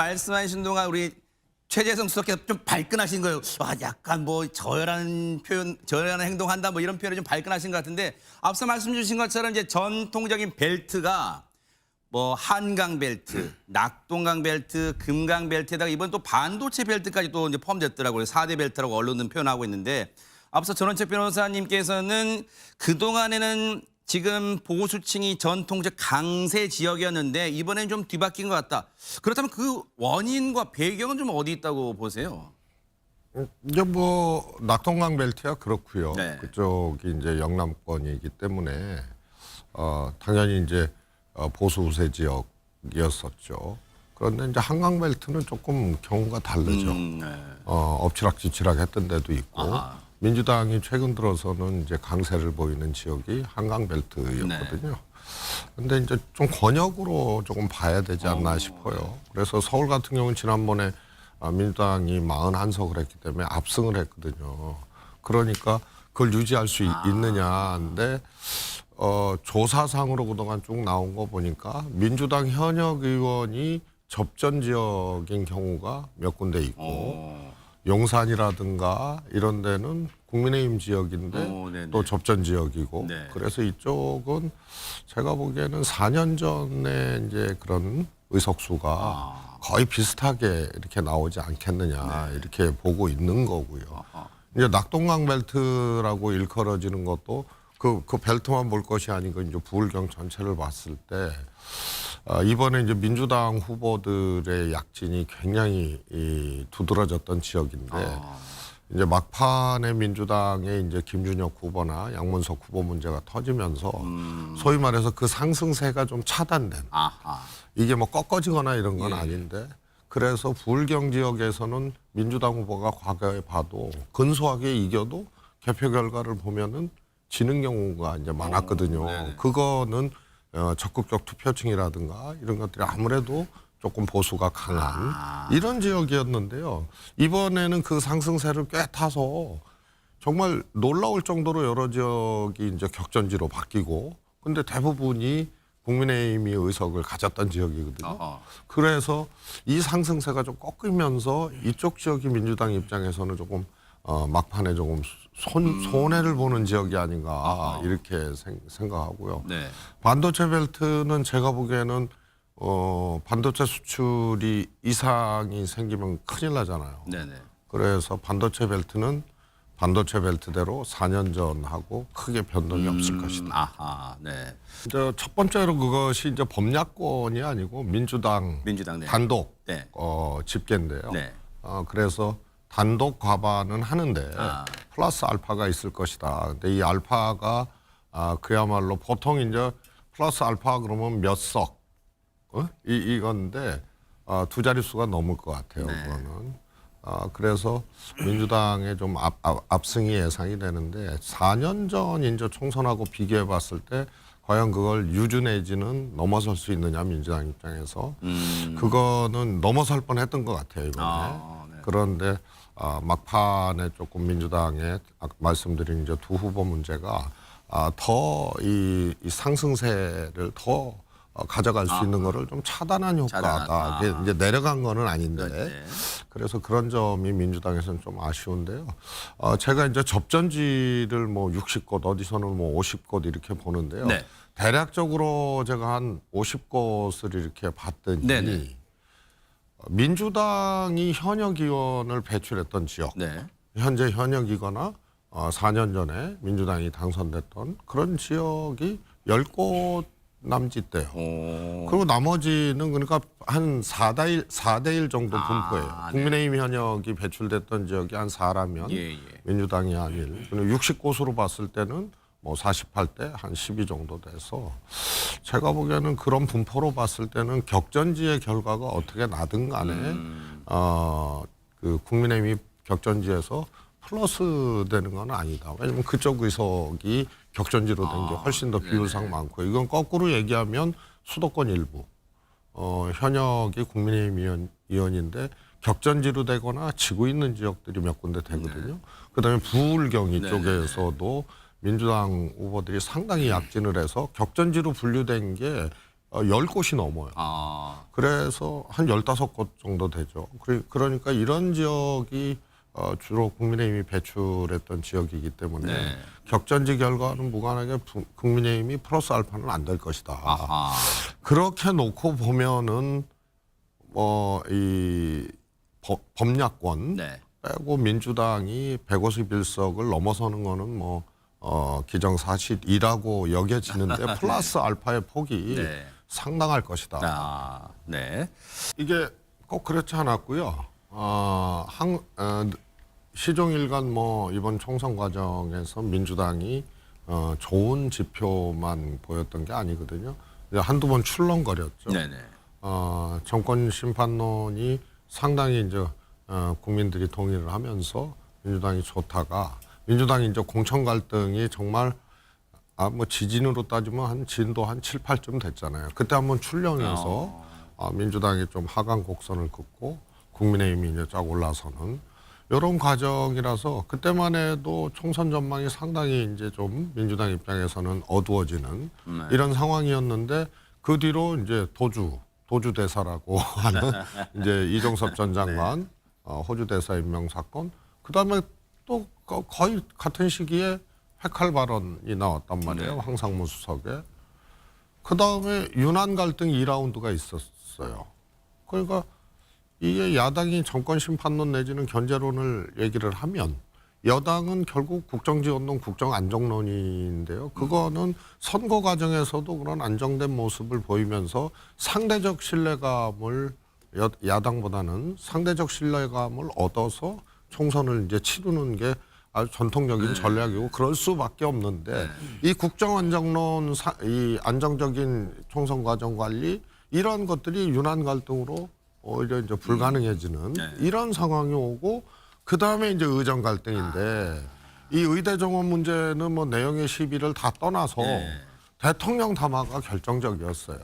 말씀하신 동안 우리 최재성 수석께서 좀 발끈하신 거예요. 와, 약간 뭐 저열한 표현, 저열한 행동한다 뭐 이런 표현이 좀 발끈하신 것 같은데 앞서 말씀 주신 것처럼 이제 전통적인 벨트가 뭐 한강 벨트, 낙동강 벨트, 금강 벨트에다가 이번 또 반도체 벨트까지 또 이제 포함됐더라고요. 4대 벨트라고 언론은 표현하고 있는데 앞서 전원책 변호사님께서는 그동안에는 지금 보수층이 전통적 강세 지역이었는데 이번엔 좀 뒤바뀐 것 같다. 그렇다면 그 원인과 배경은 좀 어디 있다고 보세요? 이제 뭐 낙동강 벨트야 그렇고요. 네. 그쪽이 이제 영남권이기 때문에 당연히 이제 보수 우세 지역이었었죠. 그런데 이제 한강 벨트는 조금 경우가 다르죠. 네. 엎치락뒤치락 했던 데도 있고 아하. 민주당이 최근 들어서는 이제 강세를 보이는 지역이 한강 벨트였거든요. 근데 이제 좀 권역으로 조금 봐야 되지 않나 싶어요. 그래서 서울 같은 경우는 지난번에 민주당이 41석을 했기 때문에 압승을 했거든요. 그러니까 그걸 유지할 수 있느냐인데 조사상으로 그동안 쭉 나온 거 보니까 민주당 현역 의원이 접전 지역인 경우가 몇 군데 있고 용산이라든가 이런 데는 국민의힘 지역인데 또 접전 지역이고 네. 그래서 이쪽은 제가 보기에는 4년 전에 이제 그런 의석수가 거의 비슷하게 이렇게 나오지 않겠느냐 이렇게 보고 있는 거고요. 이제 낙동강 벨트라고 일컬어지는 것도 그 벨트만 볼 것이 아니고 이제 부울경 전체를 봤을 때 이번에 이제 민주당 후보들의 약진이 굉장히 두드러졌던 지역인데 이제 막판에 민주당의 이제 김준혁 후보나 양문석 후보 문제가 터지면서 소위 말해서 그 상승세가 좀 차단된 이게 뭐 꺾어지거나 이런 건 아닌데 그래서 부울경 지역에서는 민주당 후보가 과거에 봐도 근소하게 이겨도 개표 결과를 보면은 지는 경우가 이제 많았거든요. 그거는 적극적 투표층이라든가 이런 것들이 아무래도 조금 보수가 강한 이런 지역이었는데요. 이번에는 그 상승세를 꽤 타서 정말 놀라울 정도로 여러 지역이 이제 격전지로 바뀌고 근데 대부분이 국민의힘이 의석을 가졌던 지역이거든요. 그래서 이 상승세가 좀 꺾이면서 이쪽 지역이 민주당 입장에서는 조금 막판에 조금 손해를 보는 지역이 아닌가 이렇게 생각하고요. 네. 반도체 벨트는 제가 보기에는 반도체 수출이 이상이 생기면 큰일 나잖아요. 네네. 그래서 반도체 벨트는 반도체 벨트대로 4년 전하고 크게 변동이 없을 것이다. 아하, 네. 이제 첫 번째로 그것이 이제 범야권이 아니고 민주당 민주당 네. 단독 네. 집계인데요. 네. 그래서 단독 과반은 하는데 플러스 알파가 있을 것이다. 근데 이 알파가 그야말로 보통 이제 플러스 알파 그러면 몇 석 이건데 두 자릿수가 넘을 것 같아요. 그거는. 그래서 민주당의 좀 압승이 예상이 되는데 4년 전 이제 총선하고 비교해 봤을 때 과연 그걸 유주 내지는 넘어설 수 있느냐 민주당 입장에서 그거는 넘어설 뻔했던 것 같아요 이번에. 그런데 막판에 조금 민주당의 말씀드린 이제 두 후보 문제가 더 이 상승세를 더 가져갈 수 있는 거를 좀 차단한 효과다. 이게 이제 내려간 거는 아닌데 그래서 그런 점이 민주당에서는 좀 아쉬운데요. 제가 이제 접전지를 뭐 60곳 어디서는 뭐 50곳 이렇게 보는데요. 네. 대략적으로 제가 한 50곳을 이렇게 봤더니 민주당이 현역 의원을 배출했던 지역, 현재 현역이거나 4년 전에 민주당이 당선됐던 그런 지역이 10곳 남짓 돼요. 그리고 나머지는 그러니까 한 4대 1 정도 분포예요. 국민의힘 현역이 배출됐던 지역이 한 4라면 민주당이 한 1. 그리고 60곳으로 봤을 때는 뭐 48대 한 12 정도 돼서 제가 보기에는 그런 분포로 봤을 때는 격전지의 결과가 어떻게 나든 간에 그 국민의힘이 격전지에서 플러스 되는 건 아니다. 왜냐면 그쪽 의석이 격전지로 된 게 훨씬 더 비율상 많고 이건 거꾸로 얘기하면 수도권 일부 현역이 국민의힘 의원인데 격전지로 되거나 지고 있는 지역들이 몇 군데 되거든요. 그다음에 부울경 이쪽에서도 민주당 후보들이 상당히 약진을 해서 격전지로 분류된 게 10곳이 넘어요. 그래서 한 15곳 정도 되죠. 그러니까 이런 지역이 주로 국민의힘이 배출했던 지역이기 때문에 네. 격전지 결과는 무관하게 국민의힘이 플러스 알파는 안 될 것이다. 아하. 그렇게 놓고 보면은 이 범야권 네. 빼고 민주당이 151석을 넘어서는 거는 기정사실이라고 여겨지는데 플러스 알파의 폭이 네. 상당할 것이다. 네. 이게 꼭 그렇지 않았고요. 시종일관 이번 총선 과정에서 민주당이 좋은 지표만 보였던 게 아니거든요. 한두 번 출렁거렸죠. 네네. 정권 심판론이 상당히 이제 국민들이 동의를 하면서 민주당이 좋다가 민주당이 이제 공천 갈등이 정말 지진으로 따지면 한 진도 한 7, 8점 됐잖아요. 그때 한번 출렁해서 민주당이 좀 하강 곡선을 긋고 국민의힘이 이제 쫙 올라서는 이런 과정이라서 그때만 해도 총선 전망이 상당히 이제 좀 민주당 입장에서는 어두워지는 이런 상황이었는데 그 뒤로 이제 도주 대사라고 하는 이제 이종섭 전 장관 호주 대사 임명 사건, 그다음에 또 거의 같은 시기에 회칼 발언이 나왔단 말이에요. 황상무 수석에. 그다음에 윤한 갈등 2라운드가 있었어요. 그러니까 이게 야당이 정권 심판론 내지는 견제론을 얘기를 하면 여당은 결국 국정지원론, 국정안정론인데요. 그거는 선거 과정에서도 그런 안정된 모습을 보이면서 상대적 신뢰감을 야당보다는 상대적 신뢰감을 얻어서 총선을 이제 치르는 게 아주 전통적인 전략이고 그럴 수밖에 없는데 이 국정안정론, 이 안정적인 총선 과정 관리 이런 것들이 윤한 갈등으로 오히려 이제 불가능해지는 이런 상황이 오고 그 다음에 이제 의정 갈등인데 이 의대 정원 문제는 내용의 시비를 다 떠나서 대통령 담화가 결정적이었어요.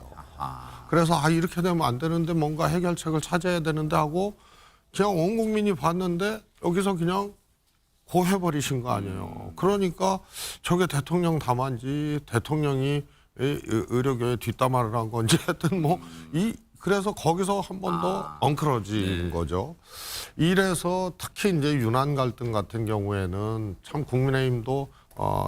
그래서 이렇게 되면 안 되는데 뭔가 해결책을 찾아야 되는데 하고 그냥 온 국민이 봤는데 여기서 그냥 고해버리신 거 아니에요. 그러니까 저게 대통령 담화인지 대통령이 의료계에 뒷담화를 한 건지 하여튼 그래서 거기서 한 번 더 엉클어진 거죠. 이래서 특히 이제 윤한 갈등 같은 경우에는 참 국민의힘도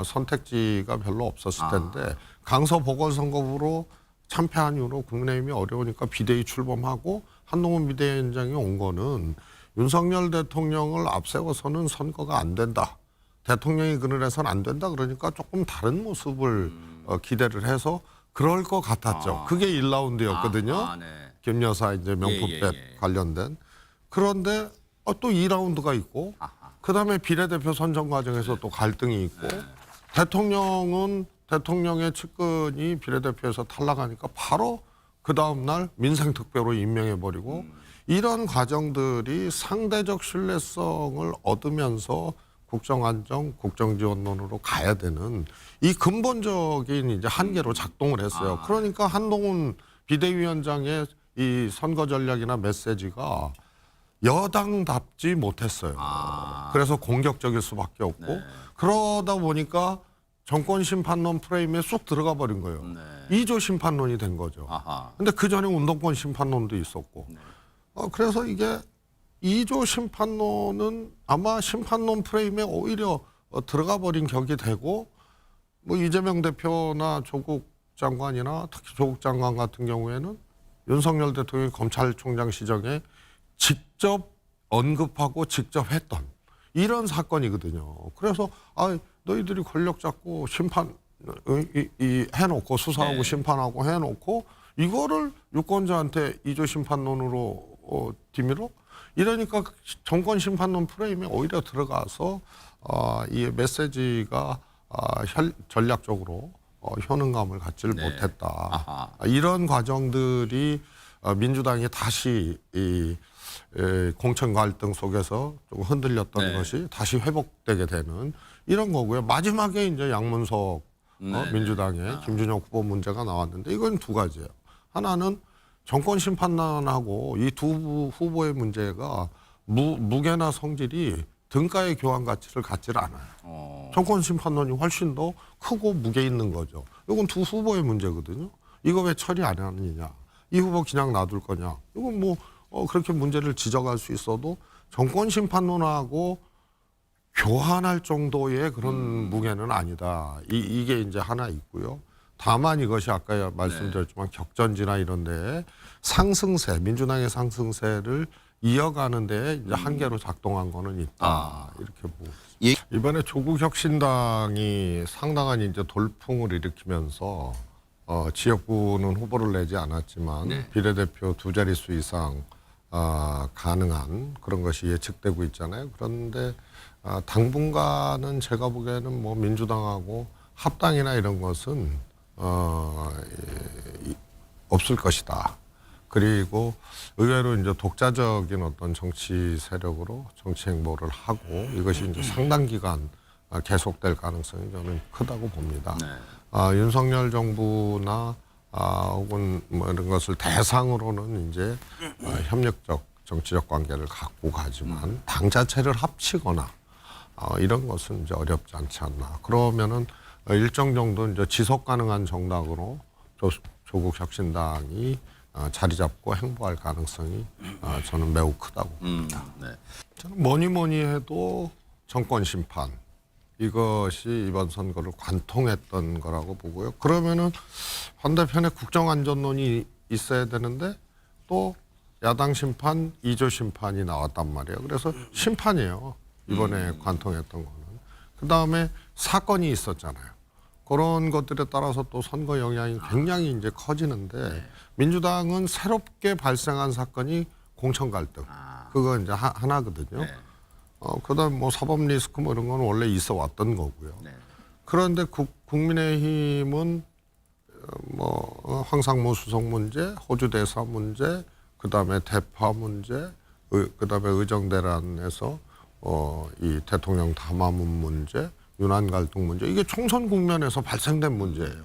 선택지가 별로 없었을 텐데 강서 보궐선거구로 참패한 이후로 국민의힘이 어려우니까 비대위 출범하고 한동훈 비대위원장이 온 거는 윤석열 대통령을 앞세워서는 선거가 안 된다. 대통령이 그늘에서는 안 된다. 그러니까 조금 다른 모습을 기대를 해서 그럴 것 같았죠. 그게 1라운드였거든요. 김 여사 이제 명품백 관련된. 그런데 또 2라운드가 있고 그다음에 비례대표 선정 과정에서 또 갈등이 있고 대통령은 대통령의 측근이 비례대표에서 탈락하니까 바로 그 다음 날 민생특별로 임명해버리고 이런 과정들이 상대적 신뢰성을 얻으면서 국정안정, 국정지원론으로 가야 되는 이 근본적인 이제 한계로 작동을 했어요. 그러니까 한동훈 비대위원장의 이 선거 전략이나 메시지가 여당답지 못했어요. 그래서 공격적일 수밖에 없고 그러다 보니까 정권 심판론 프레임에 쏙 들어가 버린 거예요. 2조 심판론이 된 거죠. 근데 그 전에 운동권 심판론도 있었고. 그래서 이게 2조 심판론은 아마 심판론 프레임에 오히려 들어가 버린 격이 되고 이재명 대표나 조국 장관이나 특히 조국 장관 같은 경우에는 윤석열 대통령이 검찰총장 시절에 직접 언급하고 직접 했던 이런 사건이거든요. 그래서 너희들이 권력 잡고 심판 해놓고 수사하고 심판하고 해놓고 이거를 유권자한테 2조 심판론으로 뒤밀어? 이러니까 정권 심판론 프레임에 오히려 들어가서 이 메시지가 전략적으로 효능감을 갖지를 못했다. 이런 과정들이 민주당이 다시 이 공천 갈등 속에서 좀 흔들렸던 것이 다시 회복되게 되는 이런 거고요. 마지막에 이제 양문석 민주당의 김준혁 후보 문제가 나왔는데 이건 두 가지예요. 하나는 정권 심판론하고 이 두 후보의 문제가 무게나 성질이 등가의 교환 가치를 갖지를 않아요. 정권 심판론이 훨씬 더 크고 무게 있는 거죠. 이건 두 후보의 문제거든요. 이거 왜 처리 안 하느냐? 이 후보 그냥 놔둘 거냐? 이건 뭐 그렇게 문제를 지적할 수 있어도 정권 심판론하고 교환할 정도의 그런 무게는 아니다. 이게 이제 하나 있고요. 다만 이것이 아까 말씀드렸지만 격전지나 이런 데에 상승세, 민주당의 상승세를 이어가는 데에 이제 한계로 작동한 거는 있다. 이렇게 보고. 예. 이번에 조국 혁신당이 상당한 이제 돌풍을 일으키면서 지역구는 후보를 내지 않았지만 비례대표 2자릿수 이상 가능한 그런 것이 예측되고 있잖아요. 그런데 당분간은 제가 보기에는 뭐 민주당하고 합당이나 이런 것은 없을 것이다. 그리고 의외로 이제 독자적인 어떤 정치 세력으로 정치 행보를 하고 이것이 이제 상당 기간 계속될 가능성이 저는 크다고 봅니다. 윤석열 정부나 혹은 뭐 이런 것을 대상으로는 이제 협력적 정치적 관계를 갖고 가지만 당 자체를 합치거나 이런 것은 이제 어렵지 않지 않나. 그러면은 일정 정도 이제 지속 가능한 정당으로 조국 혁신당이 자리 잡고 행보할 가능성이 저는 매우 크다고 봅니다. 저는 뭐니 해도 정권 심판 이것이 이번 선거를 관통했던 거라고 보고요. 그러면은 반대편에 국정안전론이 있어야 되는데 또 야당 심판, 2조 심판이 나왔단 말이에요. 그래서 심판이에요. 이번에 관통했던 거는. 그다음에 사건이 있었잖아요. 그런 것들에 따라서 또 선거 영향이 굉장히 이제 커지는데 민주당은 새롭게 발생한 사건이 공천 갈등. 그거 이제 하나거든요. 그다음 뭐 사법 리스크 뭐 이런 건 원래 있어 왔던 거고요. 그런데 국민의힘은 뭐 황상무 수석 문제, 호주 대사 문제, 그다음에 대파 문제, 그다음에 의정대란에서 이 대통령 담화문 문제, 윤한 갈등 문제 이게 총선 국면에서 발생된 문제예요.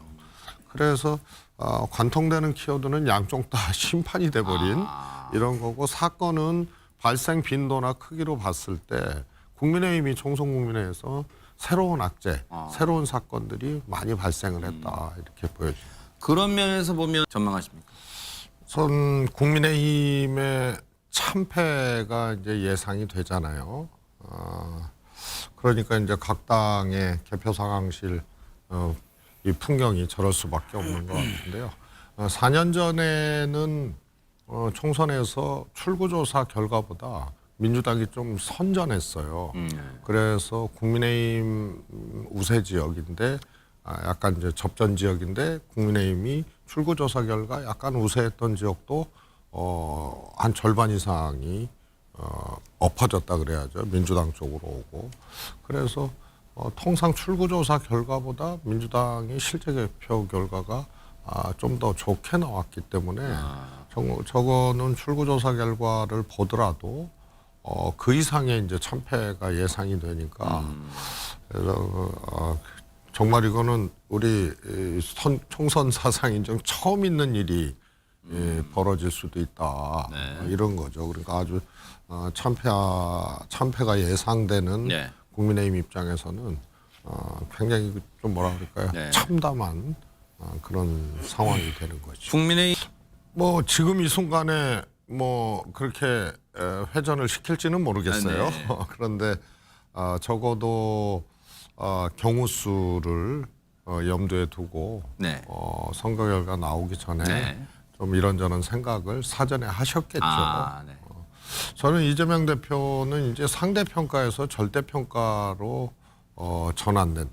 그래서 관통되는 키워드는 양쪽 다 심판이 돼버린 이런 거고 이사건은 발생 빈도나 크기로 봤을 때 국민의힘이 총선 국민회에서 새로운 악재, 새로운 사건들이 많이 발생을 했다 이렇게 보여집니다. 그런 면에서 보면 전망하십니까? 전 국민의힘의 참패가 이제 예상이 되잖아요. 그러니까 이제 각 당의 개표 상황실 이 풍경이 저럴 수밖에 없는 것 같은데요. 4년 전에는 총선에서 출구조사 결과보다 민주당이 좀 선전했어요. 그래서 국민의힘 우세 지역인데 약간 이제 접전 지역인데 국민의힘이 출구조사 결과 약간 우세했던 지역도 한 절반 이상이 엎어졌다 그래야죠. 민주당 쪽으로 오고. 그래서 통상 출구조사 결과보다 민주당의 실제 개표 결과가 좀 더 좋게 나왔기 때문에 저거는 출구조사 결과를 보더라도 그 이상의 이제 참패가 예상이 되니까 그래서 정말 이거는 우리 총선 사상 인정 처음 있는 일이 벌어질 수도 있다 이런 거죠. 그러니까 아주 참패가 예상되는 국민의힘 입장에서는 굉장히 좀 뭐라 그럴까요? 참담한 그런 상황이 되는 거죠. 국민의힘 뭐 지금 이 순간에 뭐 그렇게 회전을 시킬지는 모르겠어요. 그런데 적어도 경우 수를 염두에 두고 선거 결과 나오기 전에 좀 이런저런 생각을 사전에 하셨겠죠. 저는 이재명 대표는 이제 상대평가에서 절대평가로 전환된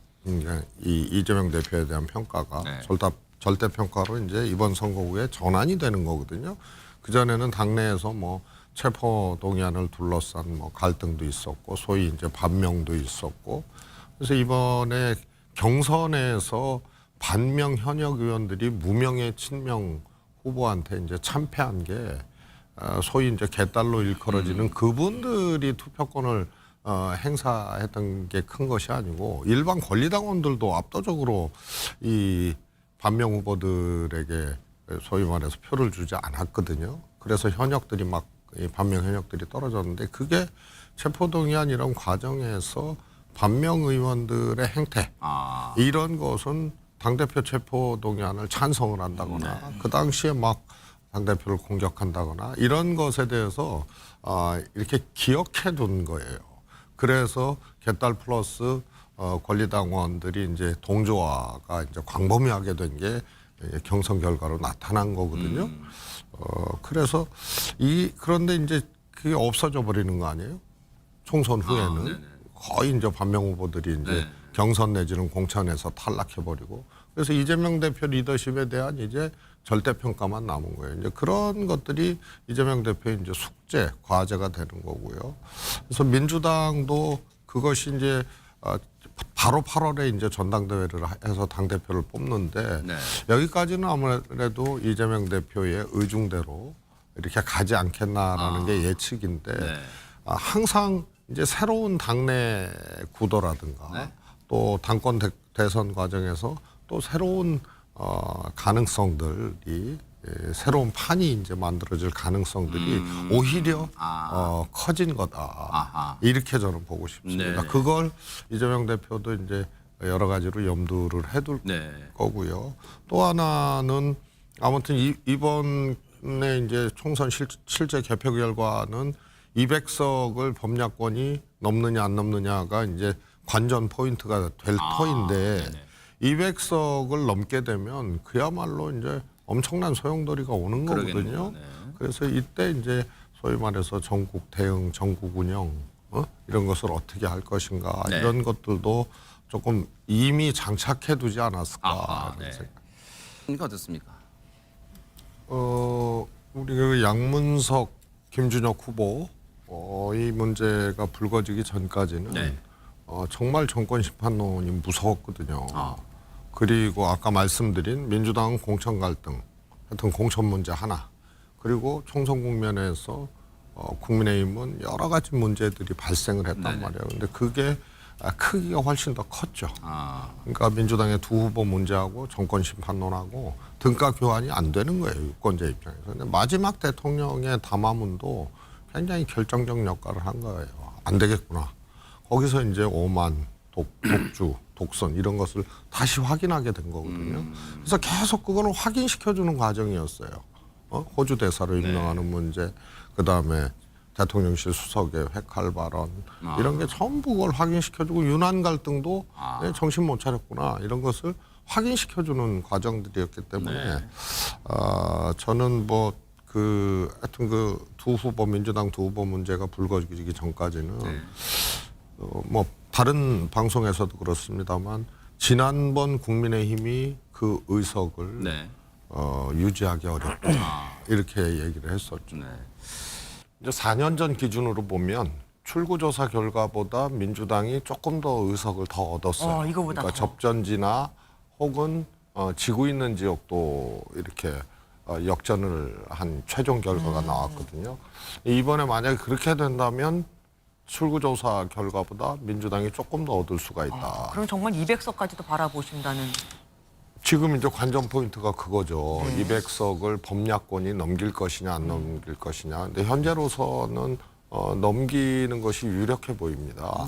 이 이재명 대표에 대한 평가가 절대평가로 이제 이번 선거 후에 전환이 되는 거거든요. 그전에는 당내에서 뭐 체포동의안을 둘러싼 뭐 갈등도 있었고 소위 이제 반명도 있었고 그래서 이번에 경선에서 반명 현역 의원들이 무명의 친명 후보한테 이제 참패한 게 소위 이제 개딸로 일컬어지는 그분들이 투표권을 행사했던 게 큰 것이 아니고 일반 권리당원들도 압도적으로 이 반명 후보들에게 소위 말해서 표를 주지 않았거든요. 그래서 현역들이 막 반명 현역들이 떨어졌는데 그게 체포동의안 이런 과정에서 반명 의원들의 행태 이런 것은 당대표 체포동의안을 찬성을 한다거나 그 당시에 막 당대표를 공격한다거나 이런 것에 대해서 이렇게 기억해 둔 거예요. 그래서 개딸 플러스 권리당원들이 이제 동조화가 이제 광범위하게 된 게 경선 결과로 나타난 거거든요. 그래서 그런데 이제 그게 없어져 버리는 거 아니에요? 총선 후에는 거의 이제 반명 후보들이 이제 경선 내지는 공천에서 탈락해 버리고 그래서 이재명 대표 리더십에 대한 이제 절대 평가만 남은 거예요. 이제 그런 것들이 이재명 대표의 이제 숙제, 과제가 되는 거고요. 그래서 민주당도 그것이 이제 바로 8월에 이제 전당대회를 해서 당 대표를 뽑는데 여기까지는 아무래도 이재명 대표의 의중대로 이렇게 가지 않겠나라는 게 예측인데 항상 이제 새로운 당내 구도라든가 또 당권 대선 과정에서 또 새로운 가능성들이 새로운 판이 이제 만들어질 가능성들이 오히려 커진 거다. 이렇게 저는 보고 싶습니다. 그걸 이재명 대표도 이제 여러 가지로 염두를 해둘 거고요. 또 하나는 아무튼 이번에 이제 총선 실제 개표 결과는 200석을 범야권이 넘느냐 안 넘느냐가 이제 관전 포인트가 될 터인데 200석을 넘게 되면 그야말로 이제 엄청난 소용돌이가 오는 거거든요. 그래서 이때 이제 소위 말해서 전국 대응, 전국 운영 이런 것을 어떻게 할 것인가 이런 것들도 조금 이미 장착해 두지 않았을까 이런 생각. 그러니까 어떻습니까? 우리 그 양문석, 김준혁 후보 이 문제가 불거지기 전까지는 정말 정권 심판론이 무서웠거든요. 그리고 아까 말씀드린 민주당은 공천 갈등, 하여튼 공천 문제 하나, 그리고 총선 국면에서 국민의힘은 여러 가지 문제들이 발생을 했단 말이에요. 근데 그게 크기가 훨씬 더 컸죠. 그러니까 민주당의 두 후보 문제하고 정권 심판론하고 등가 교환이 안 되는 거예요, 유권자 입장에서. 근데 마지막 대통령의 담화문도 굉장히 결정적 역할을 한 거예요. 안 되겠구나. 거기서 이제 오만, 독주, 독선 이런 것을 다시 확인하게 된 거거든요. 그래서 계속 그거는 확인시켜주는 과정이었어요. 호주 대사로 임명하는 문제, 그 다음에 대통령실 수석의 회칼 발언 이런 게 전부 그걸 확인시켜주고 유난 갈등도 정신 못 차렸구나 이런 것을 확인시켜주는 과정들이었기 때문에 저는 뭐 하여튼 그 두 후보 민주당 두 후보 문제가 불거지기 전까지는 뭐 다른 방송에서도 그렇습니다만 지난번 국민의힘이 그 의석을 유지하기 어렵다 이렇게 얘기를 했었죠. 이제 4년 전 기준으로 보면 출구조사 결과보다 민주당이 조금 더 의석을 더 얻었어요. 이거보다 그러니까 접전지나 혹은 지고 있는 지역도 이렇게 역전을 한 최종 결과가 나왔거든요. 이번에 만약에 그렇게 된다면 출구조사 결과보다 민주당이 조금 더 얻을 수가 있다. 그럼 정말 200석까지도 바라보신다는. 지금 이제 관전 포인트가 그거죠. 200석을 범야권이 넘길 것이냐 안 넘길 것이냐. 근데 현재로서는 넘기는 것이 유력해 보입니다.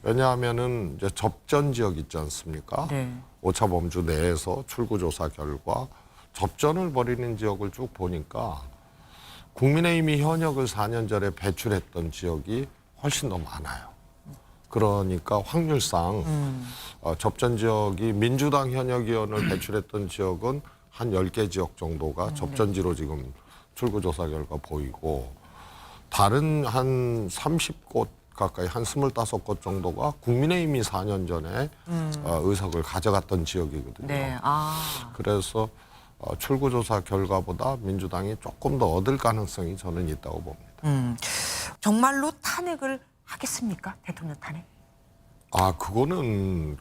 왜냐하면은 이제 접전 지역 있지 않습니까? 오차 범주 내에서 출구조사 결과 접전을 벌이는 지역을 쭉 보니까 국민의힘이 현역을 4년 전에 배출했던 지역이 훨씬 더 많아요. 그러니까 확률상 접전 지역이 민주당 현역 의원을 배출했던 지역은 한 10개 지역 정도가 접전지로 지금 출구조사 결과 보이고 다른 한 30곳 가까이 한 25곳 정도가 국민의힘이 4년 전에 의석을 가져갔던 지역이거든요. 그래서 출구조사 결과보다 민주당이 조금 더 얻을 가능성이 저는 있다고 봅니다. 정말로 탄핵을 하겠습니까? 대통령 탄핵? 그거는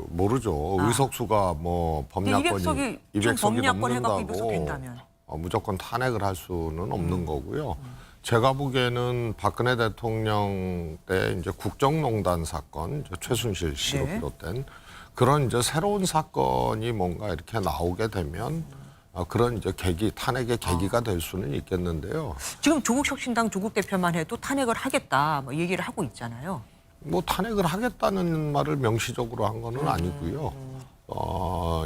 모르죠. 의석수가 뭐 범야권이 200석이 넘는다고 무조건 탄핵을 할 수는 없는 거고요. 제가 보기에는 박근혜 대통령 때 이제 국정농단 사건, 최순실 씨로 비롯된 그런 이제 새로운 사건이 뭔가 이렇게 나오게 되면 그런 이제 탄핵의 계기가 될 수는 있겠는데요. 지금 조국혁신당 조국 대표만 해도 탄핵을 하겠다 뭐 얘기를 하고 있잖아요. 뭐 탄핵을 하겠다는 말을 명시적으로 한 거는 아니고요.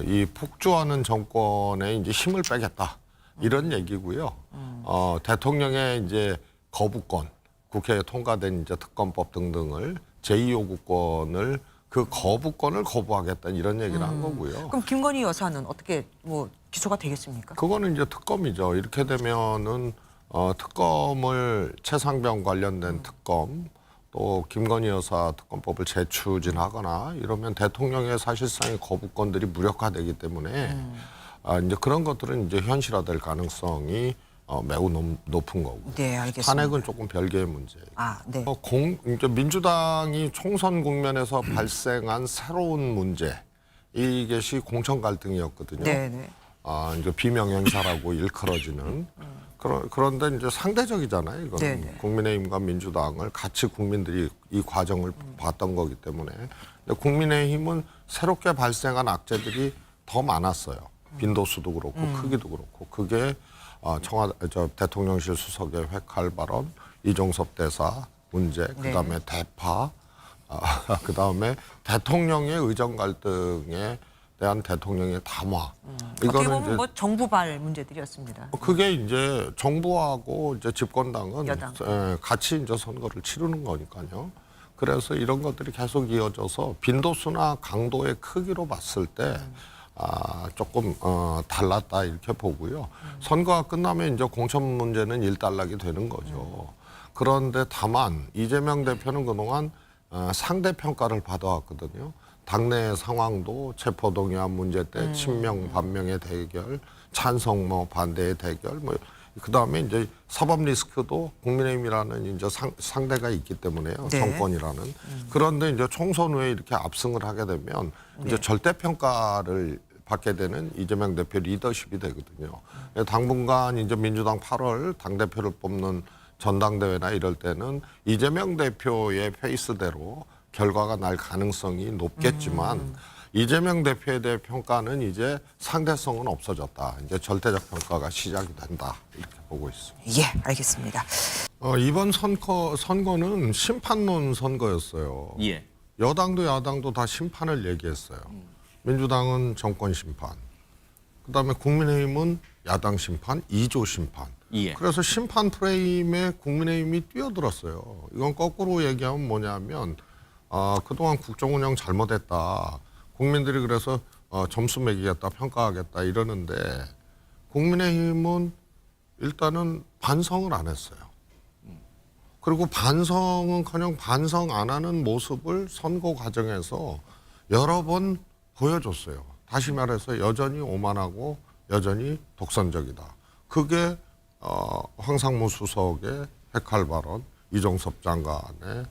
이 폭주하는 정권에 이제 힘을 빼겠다 이런 얘기고요. 대통령의 이제 거부권, 국회에 통과된 이제 특검법 등등을 제2요구권을 그 거부권을 거부하겠다 이런 얘기를 한 거고요. 그럼 김건희 여사는 어떻게 뭐 기소가 되겠습니까? 그거는 이제 특검이죠. 이렇게 되면은 특검을 최상병 관련된 특검 또 김건희 여사 특검법을 재추진하거나 이러면 대통령의 사실상의 거부권들이 무력화되기 때문에 이제 그런 것들은 이제 현실화될 가능성이 매우 높은 거고. 네, 알겠습니다. 탄핵은 조금 별개의 문제예요. 아, 네. 이제 민주당이 총선 국면에서 발생한 새로운 문제 이것이 공천 갈등이었거든요. 네, 네. 이제 비명행사라고 일컬어지는 그런데 이제 상대적이잖아요. 이건 네네. 국민의힘과 민주당을 같이 국민들이 이 과정을 봤던 거기 때문에 근데 국민의힘은 새롭게 발생한 악재들이 더 많았어요. 빈도수도 그렇고 크기도 그렇고 그게 대통령실 수석의 회칼 발언, 이종섭 대사 문제, 그다음에 대파, 그다음에 대통령의 의정 갈등에 대한 대통령의 담화. 어떻게 보면 뭐 정부발 문제들이었습니다. 그게 이제 정부하고 이제 집권당은 여당. 같이 이제 선거를 치르는 거니까요. 그래서 이런 것들이 계속 이어져서 빈도수나 강도의 크기로 봤을 때 조금 달랐다 이렇게 보고요. 선거가 끝나면 이제 공천 문제는 일단락이 되는 거죠. 그런데 다만 이재명 대표는 그동안 상대 평가를 받아왔거든요. 당내 상황도 체포동의안 문제 때 친명 반명의 대결, 찬성 반대의 대결, 그다음에 이제 사법 리스크도 국민의힘이라는 이제 상대가 있기 때문에요. 네. 정권이라는. 그런데 이제 총선 후에 이렇게 압승을 하게 되면 이제 절대 평가를 받게 되는 이재명 대표 리더십이 되거든요. 당분간 이제 민주당 8월 당대표를 뽑는 전당대회나 이럴 때는 이재명 대표의 페이스대로 결과가 날 가능성이 높겠지만 이재명 대표에 대해 평가는 이제 상대성은 없어졌다. 이제 절대적 평가가 시작이 된다. 이렇게 보고 있습니다. 예, 알겠습니다. 이번 선거는 심판론 선거였어요. 예. 여당도 야당도 다 심판을 얘기했어요. 민주당은 정권 심판, 그다음에 국민의힘은 야당 심판, 2조 심판. 예. 그래서 심판 프레임에 국민의힘이 뛰어들었어요. 이건 거꾸로 얘기하면 뭐냐면 그동안 국정 운영 잘못했다. 국민들이 그래서 점수 매기겠다, 평가하겠다 이러는데 국민의힘은 일단은 반성을 안 했어요. 그리고 반성은커녕 반성 안 하는 모습을 선거 과정에서 여러 번 보여줬어요. 다시 말해서 여전히 오만하고 여전히 독선적이다. 그게 황상무 수석의 회칼 발언, 이종섭 장관의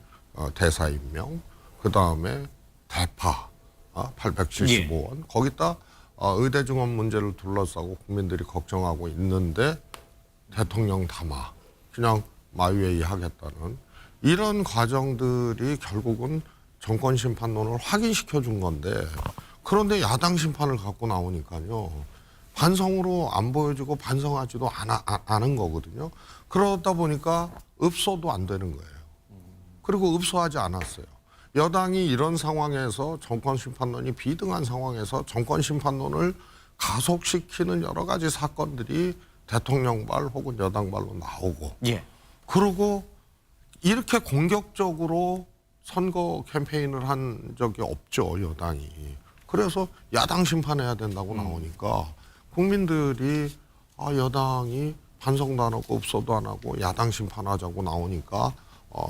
대사 임명, 그 다음에 대파 875원. 거기다 의대 증원 문제를 둘러싸고 국민들이 걱정하고 있는데 대통령 담화, 그냥 마이웨이 하겠다는 이런 과정들이 결국은 정권 심판론을 확인시켜 준 건데 그런데 야당 심판을 갖고 나오니까요. 반성으로 안 보여주고 반성하지도 않은 거거든요. 그러다 보니까 읍소도 안 되는 거예요. 그리고 읍소하지 않았어요. 여당이 이런 상황에서 정권 심판론이 비등한 상황에서 정권 심판론을 가속시키는 여러 가지 사건들이 대통령발 혹은 여당발로 나오고 예. 그리고 이렇게 공격적으로 선거 캠페인을 한 적이 없죠, 여당이. 그래서 야당 심판해야 된다고 나오니까 국민들이 여당이 반성도 안 하고 읍소도 안 하고 야당 심판하자고 나오니까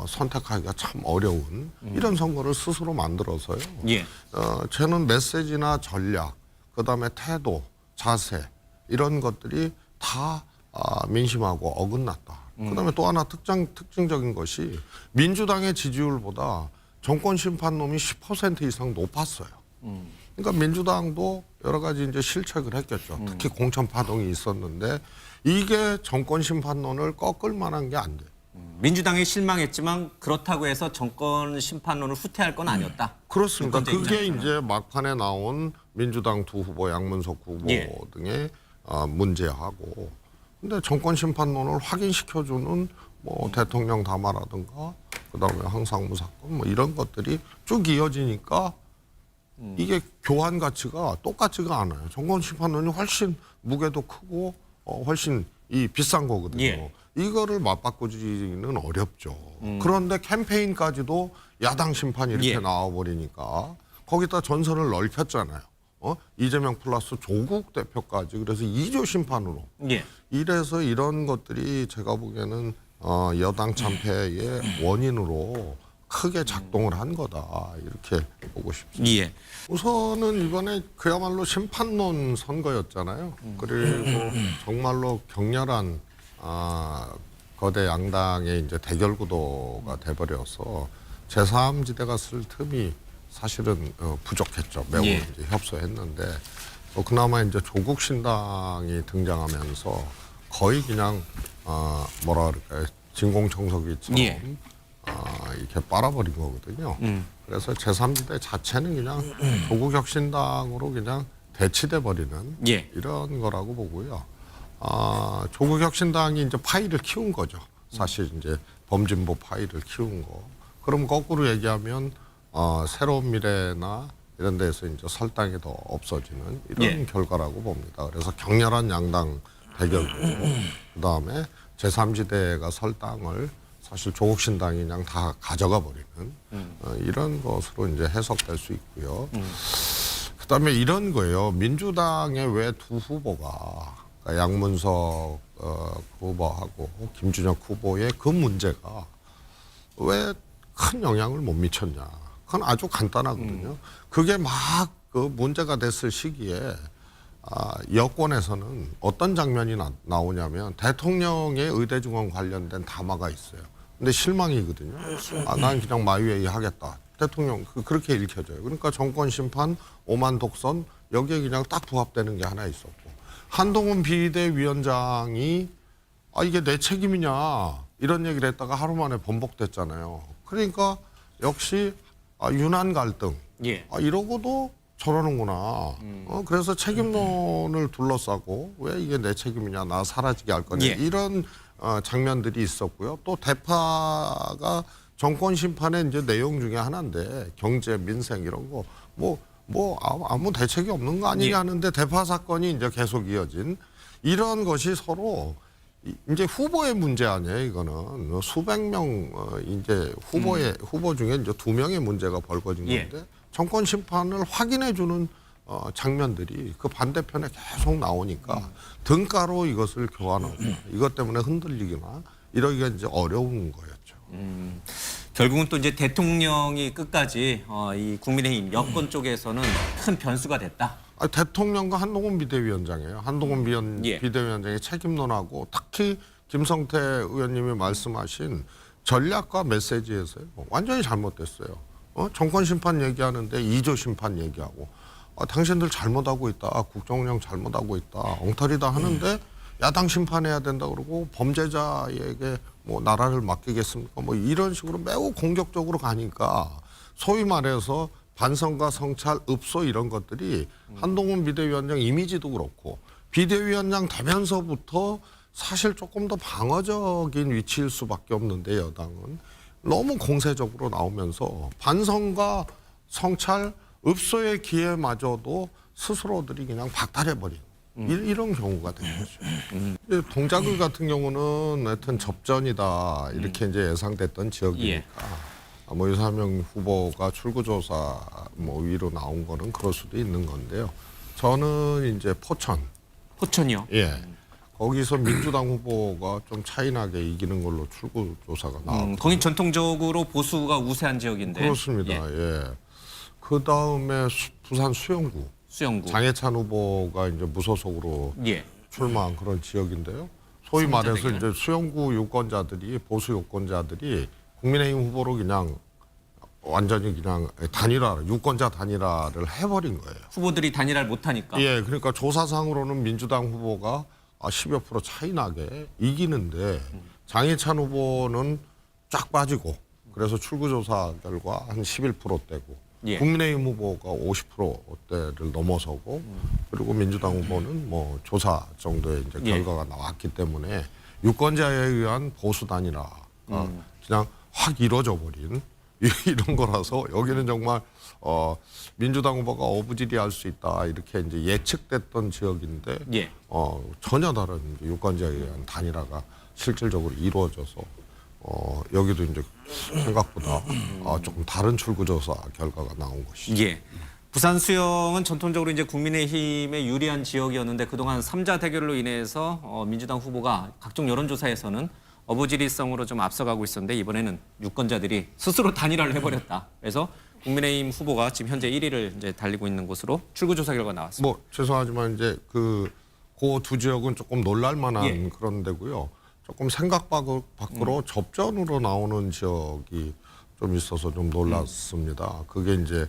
선택하기가 참 어려운 이런 선거를 스스로 만들어서요. 예. 저는 메시지나 전략, 그다음에 태도, 자세 이런 것들이 다 민심하고 어긋났다. 그다음에 또 하나 특징적인 것이 민주당의 지지율보다 정권 심판론이 10% 이상 높았어요. 그러니까 민주당도 여러 가지 이제 실책을 했겠죠. 특히 공천 파동이 있었는데 이게 정권 심판론을 꺾을 만한 게 안 돼요. 민주당이 실망했지만 그렇다고 해서 정권 심판론을 후퇴할 건 아니었다. 그렇습니다. 유권자 그게 입장에서는. 이제 막판에 나온 민주당 두 후보, 양문석 후보 예. 등의 문제하고, 근데 정권 심판론을 확인시켜주는 뭐 대통령 담화라든가, 그다음에 황상무 사건 뭐 이런 것들이 쭉 이어지니까 이게 교환 가치가 똑같지가 않아요. 정권심판론이 훨씬 무게도 크고 훨씬 이 비싼 거거든요. 예. 이거를 맞바꾸지는 어렵죠. 그런데 캠페인까지도 야당 심판이 이렇게 예. 나와버리니까 거기다 전선을 넓혔잖아요. 이재명 플러스 조국 대표까지. 그래서 2조 심판으로. 예. 이래서 이런 것들이 제가 보기에는 여당 참패의 원인으로 크게 작동을 한 거다. 이렇게 보고 싶습니다. 예. 우선은 이번에 그야말로 심판론 선거였잖아요. 그리고 정말로 격렬한 거대 양당의 이제 대결 구도가 돼버려서 제3지대가 쓸 틈이 사실은 부족했죠. 매우 예. 이제 협소했는데 그나마 이제 조국 신당이 등장하면서 거의 그냥 뭐라 그럴까요? 진공청소기처럼 예. 이렇게 빨아버린 거거든요. 그래서 제3지대 자체는 그냥 조국혁신당으로 그냥 대치돼 버리는 예. 이런 거라고 보고요. 조국혁신당이 이제 파이를 키운 거죠. 사실 이제 범진보 파이를 키운 거. 그럼 거꾸로 얘기하면 새로운 미래나 이런 데서 이제 설당이 더 없어지는 이런 예. 결과라고 봅니다. 그래서 격렬한 양당 대결고 그다음에 제3지대가 설당을 사실 조국신당이 그냥 다 가져가 버리는 이런 것으로 이제 해석될 수 있고요. 그다음에 이런 거예요. 민주당의 왜 두 후보가 그러니까 양문석 후보하고 김준혁 후보의 그 문제가 왜 큰 영향을 못 미쳤냐. 그건 아주 간단하거든요. 그게 막 그 문제가 됐을 시기에 여권에서는 어떤 장면이 나오냐면 대통령의 의대 증원 관련된 담화가 있어요. 근데 실망이거든요. 난 그냥 마이웨이 하겠다. 대통령 그렇게 읽혀져요. 그러니까 정권 심판, 오만 독선 여기에 그냥 딱 부합되는 게 하나 있었고 한동훈 비대위원장이 이게 내 책임이냐 이런 얘기를 했다가 하루 만에 번복됐잖아요. 그러니까 역시 윤한 갈등 예. 이러고도 저러는구나. 그래서 책임론을 둘러싸고 왜 이게 내 책임이냐 나 사라지게 할 거냐 예. 이런 장면들이 있었고요. 또 대파가 정권 심판의 이제 내용 중에 하나인데 경제 민생 이런 거 아무 대책이 없는 거 아니냐 예. 하는데 대파 사건이 이제 계속 이어진 이런 것이 서로 이제 후보의 문제 아니에요. 이거는 수백 명 이제 후보 중에 이제 2명의 문제가 벌어진 예. 건데 정권 심판을 확인해 주는 장면들이 그 반대편에 계속 나오니까 등가로 이것을 교환하고 이것 때문에 흔들리거나 이러기가 이제 어려운 거였죠. 결국은 또 이제 대통령이 끝까지 이 국민의힘 여권 쪽에서는 큰 변수가 됐다. 대통령과 한동훈 비대위원장이에요. 한동훈 예. 비대위원장의 책임론하고 특히 김성태 의원님이 말씀하신 전략과 메시지에서요. 완전히 잘못됐어요. 정권 심판 얘기하는데 2조 심판 얘기하고 당신들 잘못하고 있다. 국정운영 잘못하고 있다. 엉터리다 하는데 야당 심판해야 된다 그러고 범죄자에게 뭐 나라를 맡기겠습니까? 뭐 이런 식으로 매우 공격적으로 가니까 소위 말해서 반성과 성찰, 읍소 이런 것들이 한동훈 비대위원장 이미지도 그렇고 비대위원장 되면서부터 사실 조금 더 방어적인 위치일 수밖에 없는데 여당은 너무 공세적으로 나오면서 반성과 성찰, 읍소의 기회마저도 스스로들이 그냥 박탈해버린 이런 경우가 된 거죠. 동작을 같은 경우는 하여튼 접전이다 이렇게 이제 예상됐던 지역이니까 뭐 유사명 후보가 출구조사 뭐 위로 나온 거는 그럴 수도 있는 건데요. 저는 이제 포천이요. 예. 거기서 민주당 후보가 좀 차이나게 이기는 걸로 출구조사가 나왔고. 거긴 전통적으로 보수가 우세한 지역인데. 그렇습니다. 예. 그 다음에 부산 수영구. 수영구. 장해찬 후보가 이제 무소속으로 예. 출마한 그런 지역인데요. 소위 말해서 대결. 이제 수영구 유권자들이 보수 유권자들이 국민의힘 후보로 그냥 완전히 그냥 유권자 단일화를 해버린 거예요. 후보들이 단일화를 못하니까. 예, 그러니까 조사상으로는 민주당 후보가 10여 프로 차이 나게 이기는데 장해찬 후보는 쫙 빠지고 그래서 출구조사 결과 한 11%대고 예. 국민의힘 후보가 50%대를 넘어서고 그리고 민주당 후보는 뭐 조사 정도의 이제 예. 결과가 나왔기 때문에 유권자에 의한 보수 단일화가 그냥 확 이루어져 버린 이런 거라서 여기는 정말 민주당 후보가 어부지리할 수 있다 이렇게 이제 예측됐던 지역인데 예. 전혀 다른 유권자에 의한 단일화가 실질적으로 이루어져서 여기도 이제 생각보다 조금 다른 출구조사 결과가 나온 것이죠. 예. 부산 수영은 전통적으로 이제 국민의힘에 유리한 지역이었는데 그동안 3자 대결로 인해서 민주당 후보가 각종 여론조사에서는 어부지리성으로 좀 앞서가고 있었는데 이번에는 유권자들이 스스로 단일화를 해버렸다. 그래서 국민의힘 후보가 지금 현재 1위를 이제 달리고 있는 곳으로 출구조사 결과 나왔습니다. 뭐 죄송하지만 이제 그 두 지역은 조금 놀랄만한 예. 그런 데고요. 조금 생각 밖으로 접전으로 나오는 지역이 좀 있어서 좀 놀랐습니다. 그게 이제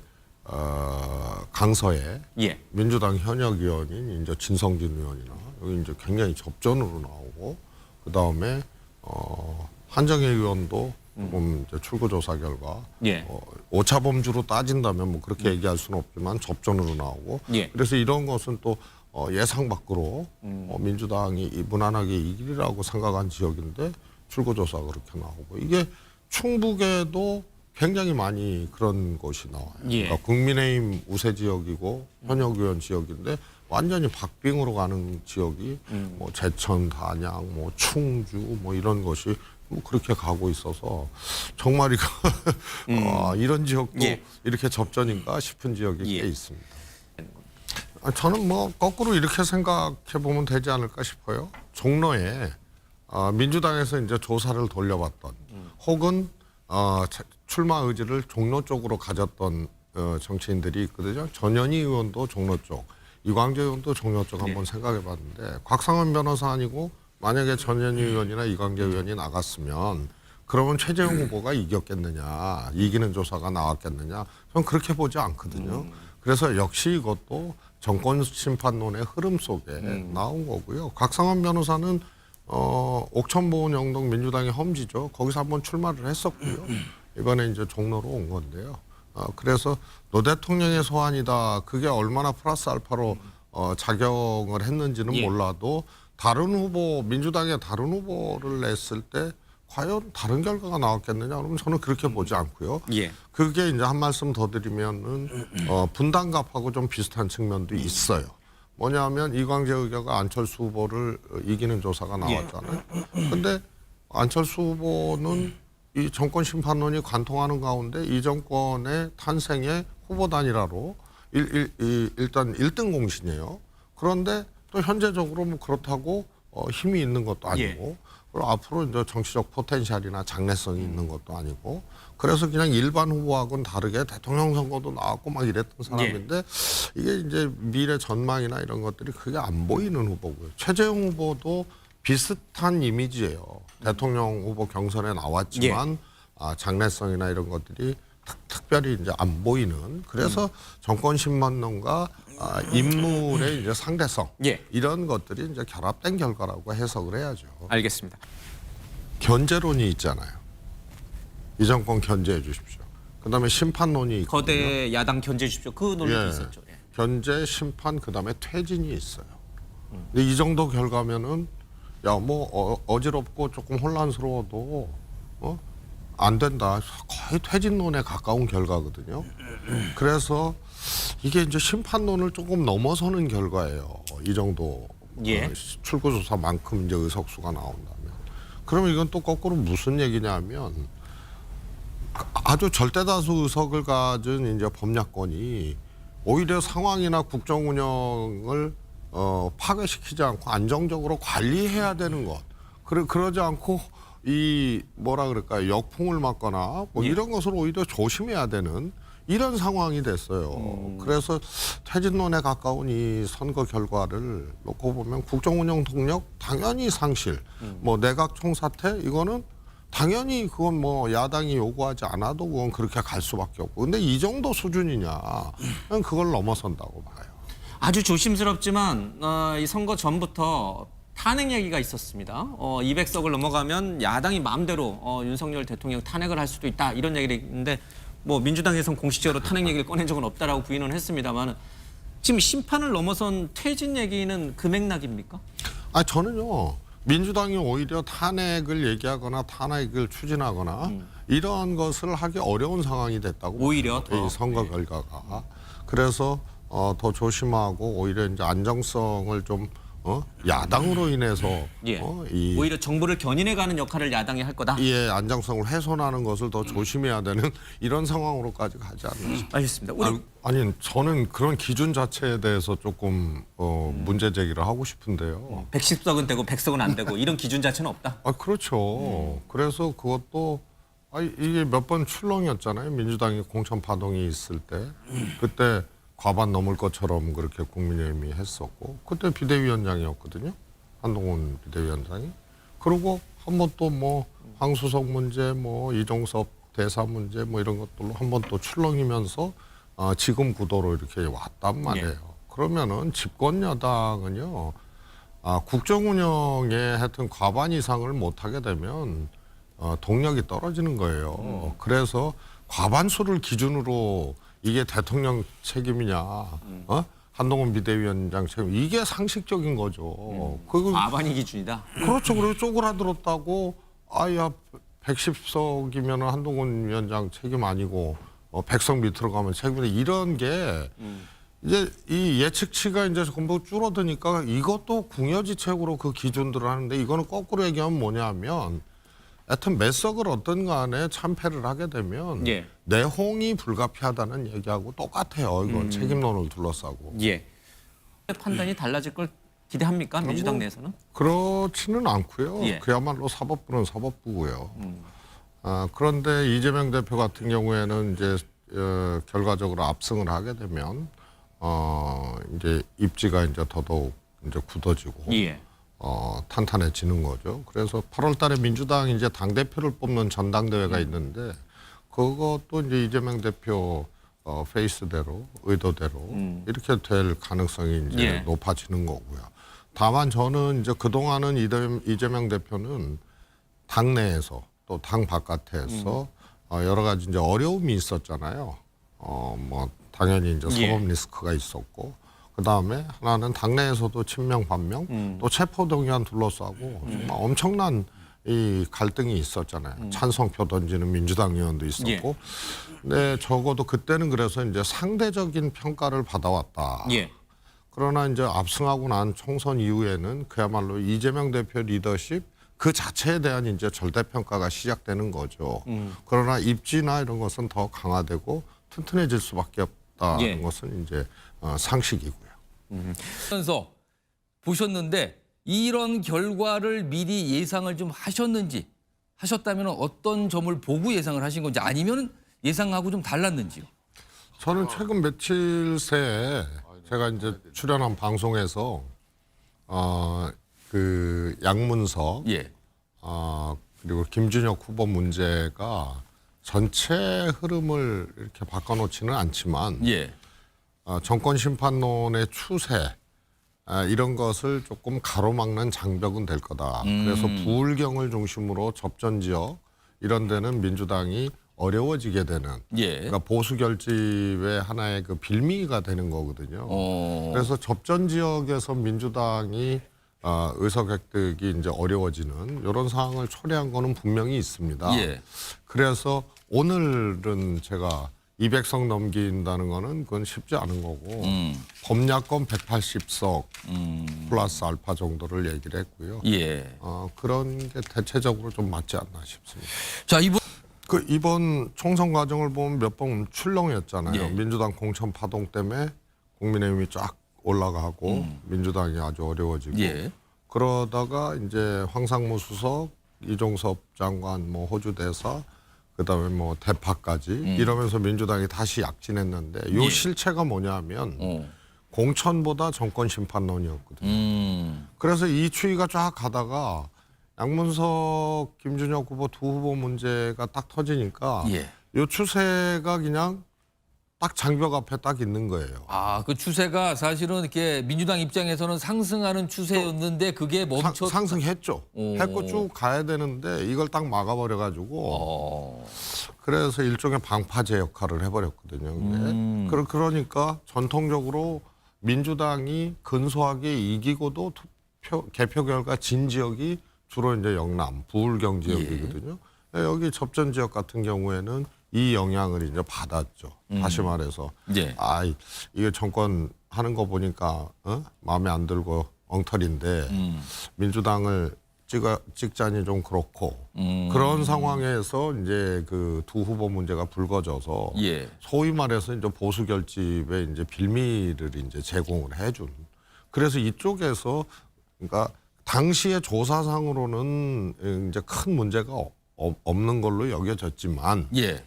강서에 예. 민주당 현역 의원인 이제 진성진 의원이나 여기 이제 굉장히 접전으로 나오고 그 다음에 한정혜 의원도 조금 이제 출구조사 결과 예. 오차범주로 따진다면 뭐 그렇게 얘기할 수는 없지만 접전으로 나오고 예. 그래서 이런 것은 또 예상 밖으로 민주당이 무난하게 이기리라고 생각한 지역인데 출구조사 그렇게 나오고 이게 충북에도 굉장히 많이 그런 곳이 나와요. 예. 그러니까 국민의힘 우세 지역이고 현역 의원 지역인데 완전히 박빙으로 가는 지역이 뭐 제천, 단양, 뭐 충주 뭐 이런 것이 뭐 그렇게 가고 있어서 정말 이거 이런 지역도 예. 이렇게 접전인가 싶은 지역이 예. 꽤 있습니다. 저는 뭐 거꾸로 이렇게 생각해 보면 되지 않을까 싶어요. 종로에 민주당에서 이제 조사를 돌려봤던 혹은 출마 의지를 종로 쪽으로 가졌던 정치인들이 있거든요. 전현희 의원도 종로 쪽, 이광재 의원도 종로 쪽 한번 생각해 봤는데 곽상원 변호사 아니고 만약에 전현희 의원이나 이광재 의원이 나갔으면 그러면 최재형 후보가 이겼겠느냐, 이기는 조사가 나왔겠느냐, 저는 그렇게 보지 않거든요. 그래서 역시 이것도 정권 심판론의 흐름 속에 나온 거고요. 곽상원 변호사는 옥천보은 영동 민주당의 험지죠. 거기서 한번 출마를 했었고요. 이번에 이제 종로로 온 건데요. 그래서 노 대통령의 소환이다. 그게 얼마나 플러스 알파로 작용을 했는지는 예. 몰라도 다른 후보, 민주당의 다른 후보를 냈을 때 과연 다른 결과가 나왔겠느냐 그러면 저는 그렇게 보지 않고요. 예. 그게 이제 한 말씀 더 드리면은 분당갑하고 좀 비슷한 측면도 있어요. 뭐냐면 이광재 의교가 안철수 후보를 이기는 조사가 나왔잖아요. 근데 안철수 후보는 이 정권 심판론이 관통하는 가운데 이 정권의 탄생의 후보 단일화로 일단 1등 공신이에요. 그런데 또 현재적으로 뭐 그렇다고 힘이 있는 것도 아니고 그리고 앞으로 이제 정치적 포텐셜이나 장래성이 있는 것도 아니고 그래서 그냥 일반 후보하고는 다르게 대통령 선거도 나왔고 막 이랬던 사람인데 이게 이제 미래 전망이나 이런 것들이 크게 안 보이는 후보고요. 최재형 후보도 비슷한 이미지예요. 대통령 후보 경선에 나왔지만 장래성이나 이런 것들이 특별히 이제 안 보이는 그래서 정권 신만론과 인물의 이제 상대성 예. 이런 것들이 이제 결합된 결과라고 해석을 해야죠. 알겠습니다. 견제론이 있잖아요. 이 정권 견제해 주십시오. 그다음에 심판론이 있거든요. 거대 야당 견제해 주십시오. 그 논리도 예. 있었죠. 예. 견제, 심판, 그다음에 퇴진이 있어요. 근데 이 정도 결과면은 야 뭐 어지럽고 조금 혼란스러워도 안 된다. 거의 퇴진론에 가까운 결과거든요. 그래서 이게 이제 심판론을 조금 넘어서는 결과예요. 이 정도 예. 출구조사만큼 이제 의석수가 나온다면. 그러면 이건 또 거꾸로 무슨 얘기냐면 아주 절대다수 의석을 가진 이제 범야권이 오히려 상황이나 국정 운영을 파괴시키지 않고 안정적으로 관리해야 되는 것. 그러지 않고 이 뭐라 그럴까요? 역풍을 맞거나 뭐 이런 것을 오히려 조심해야 되는 이런 상황이 됐어요. 그래서 퇴진론에 가까운 이 선거 결과를 놓고 보면 국정 운영 동력 당연히 상실. 뭐 내각 총사퇴 이거는 당연히 그건 뭐 야당이 요구하지 않아도 그건 그렇게 갈 수밖에 없고. 근데 이 정도 수준이냐? 그냥 그걸 넘어선다고 봐요. 아주 조심스럽지만 이 선거 전부터 탄핵 얘기가 있었습니다. 200석을 넘어가면 야당이 마음대로 윤석열 대통령 탄핵을 할 수도 있다 이런 얘기를 했는데 뭐 민주당에서는 공식적으로 탄핵 얘기를 꺼낸 적은 없다라고 부인은 했습니다만 지금 심판을 넘어선 퇴진 얘기는 그 맥락입니까? 저는요 민주당이 오히려 탄핵을 얘기하거나 탄핵을 추진하거나 이런 것을 하기 어려운 상황이 됐다고 오히려 봐요. 더. 이 선거 결과가. 그래서 더 조심하고 오히려 이제 안정성을 좀 야당으로 인해서 예. 이 오히려 정부를 견인해가는 역할을 야당이 할 거다. 의 안정성을 훼손하는 것을 더 조심해야 되는 이런 상황으로까지 가지 않나 싶어요. 알겠습니다. 우리 아니 저는 그런 기준 자체에 대해서 조금 문제 제기를 하고 싶은데요. 110석은 되고 100석은 안 되고 이런 기준 자체는 없다. 아 그렇죠. 그래서 그것도 이게 몇 번 출렁이었잖아요. 민주당이 공천 파동이 있을 때 그때 과반 넘을 것처럼 그렇게 국민의힘이 했었고 그때 비대위원장이었거든요. 한동훈 비대위원장이. 그리고 한 번 또 뭐 황수석 문제, 뭐 이종섭 대사 문제 뭐 이런 것들로 한 번 또 출렁이면서 지금 구도로 이렇게 왔단 말이에요. 그러면은 집권 여당은요. 국정 운영에 하여튼 과반 이상을 못 하게 되면 동력이 떨어지는 거예요. 그래서 과반수를 기준으로 이게 대통령 책임이냐, 한동훈 비대위원장 책임 이게 상식적인 거죠. 과반이 기준이다. 그렇죠. 그리고 쪼그라들었다고 아야 110석이면 한동훈 위원장 책임 아니고 100석 밑으로 가면 책임이다. 이런 게 이제 이 예측치가 이제 전부 줄어드니까 이것도 궁여지책으로 그 기준들을 하는데 이거는 거꾸로 얘기하면 뭐냐면 하여튼 몇 석을 어떤 간에 참패를 하게 되면 예. 내홍이 불가피하다는 얘기하고 똑같아요. 이거 책임론을 둘러싸고. 예. 판단이 달라질 걸 기대합니까? 민주당 내에서는? 그렇지는 않고요. 예. 그야말로 사법부는 사법부고요. 그런데 이재명 대표 같은 경우에는 이제 결과적으로 압승을 하게 되면 이제 입지가 이제 더더욱 이제 굳어지고 예. 탄탄해지는 거죠. 그래서 8월 달에 민주당이 이제 당대표를 뽑는 전당대회가 있는데 그것도 이제 이재명 대표 페이스대로 의도대로 이렇게 될 가능성이 이제 예. 높아지는 거고요. 다만 저는 이제 그동안은 이재명 대표는 당내에서 또 당 바깥에서 여러 가지 이제 어려움이 있었잖아요. 뭐 당연히 이제 사법 리스크가 있었고 그다음에 하나는 당내에서도 친명 반명 또 체포동의안 둘러싸고 정말 엄청난 이 갈등이 있었잖아요. 찬성표 던지는 민주당 의원도 있었고 근데 적어도 그때는 그래서 이제 상대적인 평가를 받아왔다. 예. 그러나 이제 압승하고 난 총선 이후에는 그야말로 이재명 대표 리더십 그 자체에 대한 이제 절대평가가 시작되는 거죠. 그러나 입지나 이런 것은 더 강화되고 튼튼해질 수밖에 없다는 예. 것은 이제 상식이고요. 면서 보셨는데 이런 결과를 미리 예상을 좀 하셨다면 어떤 점을 보고 예상을 하신 건지 아니면 예상하고 좀 달랐는지요? 저는 최근 며칠 새에 제가 이제 출연한 방송에서 그 양문석 예. 그리고 김준혁 후보 문제가 전체 흐름을 이렇게 바꿔놓지는 않지만 예. 정권 심판론의 추세 이런 것을 조금 가로막는 장벽은 될 거다. 그래서 부울경을 중심으로 접전 지역 이런 데는 민주당이 어려워지게 되는 예. 그러니까 보수 결집의 하나의 그 빌미가 되는 거거든요. 그래서 접전 지역에서 민주당이 의석 획득이 이제 어려워지는 이런 상황을 초래한 거는 분명히 있습니다. 예. 그래서 오늘은 제가 200석 넘긴다는 거는 그건 쉽지 않은 거고 범야권 180석 플러스 알파 정도를 얘기를 했고요. 예. 그런 게 대체적으로 좀 맞지 않나 싶습니다. 자, 이번 총선 과정을 보면 몇 번 출렁이었잖아요. 예. 민주당 공천 파동 때문에 국민의힘이 쫙 올라가고 민주당이 아주 어려워지고 예. 그러다가 이제 황상무 수석, 이종섭 장관, 뭐 호주 대사, 그다음에 뭐 대파까지 이러면서 민주당이 다시 약진했는데 요 예. 실체가 뭐냐면 공천보다 정권 심판론이었거든요. 그래서 이 추이가 쫙 가다가 양문석, 김준혁 후보 두 후보 문제가 딱 터지니까 예. 요 추세가 그냥 딱 장벽 앞에 딱 있는 거예요. 그 추세가 사실은 이렇게 민주당 입장에서는 상승하는 추세였는데 그게 상승했죠. 했고 쭉 가야 되는데 이걸 딱 막아버려가지고 그래서 일종의 방파제 역할을 해버렸거든요. 그러니까 전통적으로 민주당이 근소하게 이기고도 개표 결과 진 지역이 주로 이제 영남, 부울경 지역이거든요. 여기 접전 지역 같은 경우에는 이 영향을 이제 받았죠. 다시 말해서 예. 이게 정권 하는 거 보니까 마음에 안 들고 엉터리인데 민주당을 찍자니 좀 그렇고 그런 상황에서 이제 그 두 후보 문제가 불거져서 예. 소위 말해서 이제 보수 결집에 이제 빌미를 이제 제공을 해준. 그래서 이쪽에서 그러니까 당시의 조사상으로는 이제 큰 문제가 없는 걸로 여겨졌지만 예.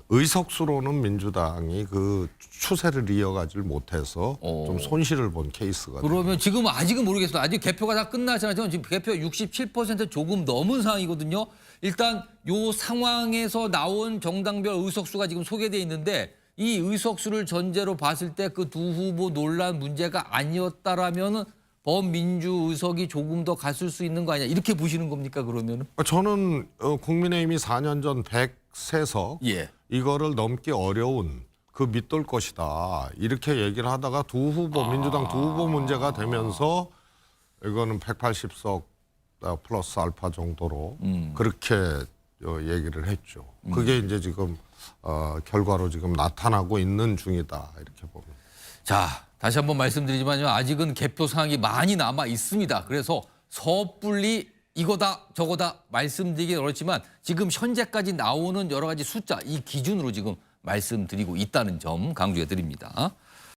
의석수로는 민주당이 그 추세를 이어가질 못해서 좀 손실을 본 케이스가 그러면 지금 아직은 모르겠어요. 아직 개표가 다 끝나지 않았지만 지금 개표 67% 조금 넘은 상황이거든요. 일단 요 상황에서 나온 정당별 의석수가 지금 소개돼 있는데 이 의석수를 전제로 봤을 때 그 두 후보 논란 문제가 아니었다라면 범민주 의석이 조금 더 갔을 수 있는 거 아니냐 이렇게 보시는 겁니까 그러면은? 저는 국민의힘이 4년 전 103석 예. 이거를 넘기 어려운 그 밑돌 것이다. 이렇게 얘기를 하다가 두 후보 민주당 두 후보 문제가 되면서 이거는 180석 플러스 알파 정도로 그렇게 얘기를 했죠. 그게 이제 지금 결과로 지금 나타나고 있는 중이다. 이렇게 봅니다. 자, 다시 한번 말씀드리지만요. 아직은 개표 상황이 많이 남아 있습니다. 그래서 섣불리 이거다 저거다 말씀드리긴 어렵지만 지금 현재까지 나오는 여러 가지 숫자 이 기준으로 지금 말씀드리고 있다는 점 강조해 드립니다.